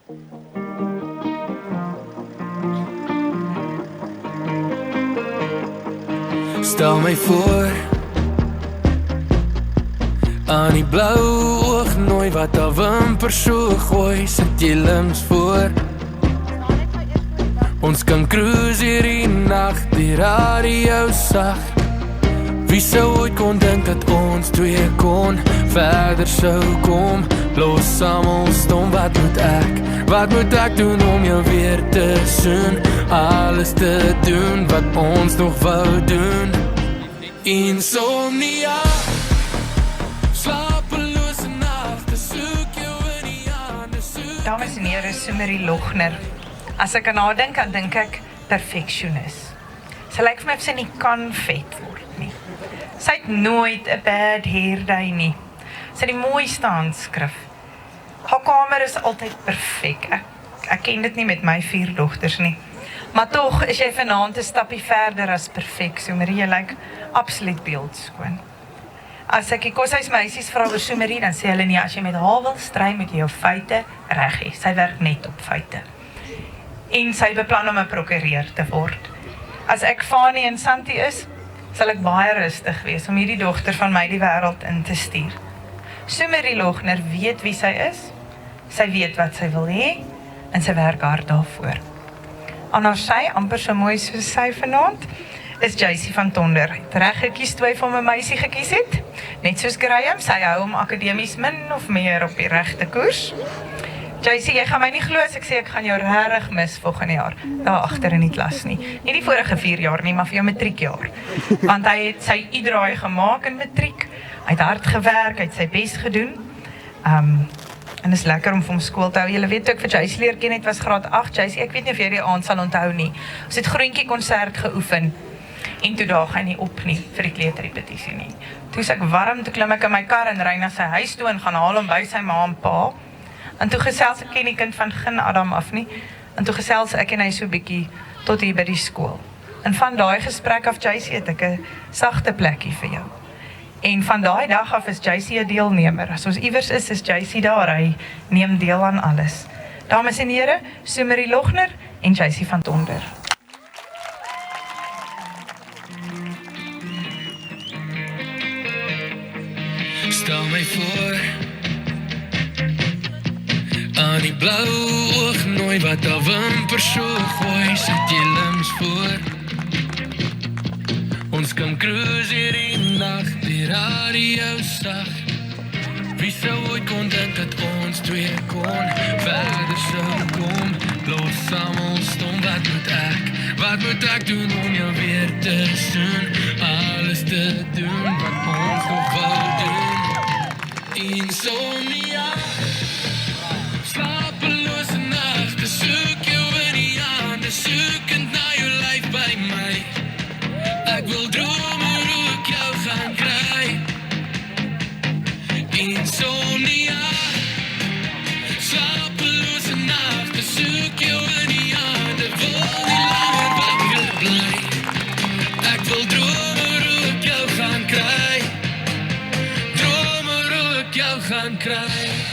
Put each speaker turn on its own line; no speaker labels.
Stel my voor aan die blou oognooi wat al wimper so gooi, sit jy links voor. Ons kan cruise hier die nacht, die radio sag. Wie sou ooit kon dink dat ons twee kon verder sou kom? Los almal stom, wat moet ek doen om jou weer te soen? Alles te doen wat ons nog wou doen. Insomnia, slapelose nagte, soek jou in die aande, soek.
Dames en heren, Sumerie Logner. As ek aan haar dink, dan dink ek perfectionist. Sy lyk vir my of sy nie kan vet word nie. Sy het nooit 'n bad hair day nie. Sy het die mooiste handskrif. Haar kamer is altyd perfek. Ek ken dit nie met my 4 dogters nie. Maar tog is jy vanaand 'n stappie verder as perfek. Sumerie, jy lyk absoluut beeldskoon. As ek die koshuismeisies vra oor Sumerie, dan sê hulle nie, as jy met haar wil stry, moet jy jou feite reg hê. Sy werk net op feite. En sy beplan om 'n prokureur te word. As ek Fani en Santi is, sal ek baie rustig wees om hierdie dogter van my die wêreld in te stuur. Sumerie Logner weet wie sy is, sy weet wat sy wil hê, en sy werk hard daarvoor. Aan haar sy, amper so mooi soos sy vanaand, is Jacy van Tonder. Het reg gekies toe hy vir hom 'n meisie gekies het. Net soos Graham, sy hou hom akademies min of meer op die regte koers. Jacy, jy gaan my nie glo as ek sê ek gaan jou regtig mis volgende jaar, daar agter in die klas nie. Nie die vorige 4 jaar nie, maar vir jou matriekjaar. Want hy het sy uitdraai gemaak in matriek, hy het hard gewerk, hy het sy bes gedoen. En is lekker om vir hom skool te hou. Julle weet ook vir Jacy leer ken, het was graad 8. Jacy, ek weet nie of jy die aand sal onthou nie. Ons het groentjie konsert geoefen. En toe daag hy nie op nie, vir die kleuterrepetisie nie. Toe is ek warm, toe klim ek in my kar en ry na sy huis toe en gaan haal hom by sy ma en pa. En toe gesels ek ken die kind van geen Adam af nie. En toe gesels ek en hy so bietjie tot hier by die skool. En van daai gesprek af, Jacy, het ek 'n sagte plekkie vir jou. En van daai dag af is Jacy 'n deelnemer. As ons iewers is Jacy daar, hy neem deel aan alles. Dames en here, Sumerie Logner en Jacy van Tonder.
Stel my voor aan die blou oognooi wat al wimper so gooi, sit jy links voor. Ons kan cruise hier die nacht, die radio sag. Wie sou ooit kon dink dat ons twee kon verder sou kom? Los almal stom, wat moet ek doen om jou weer te soen? Alles te doen wat ons nog wou doen. Insomnia, slapelose nagte, soek jou in die aande, soekend na jou lyf by my. Ek wil droom hoe ek jou gaan kry. Insomnia, slapelose nagte, soek jou in die aande, wil nie langer wakker bly. Ek wil droom hoe ek jou gaan kry. Droom hoe ek jou gaan kry.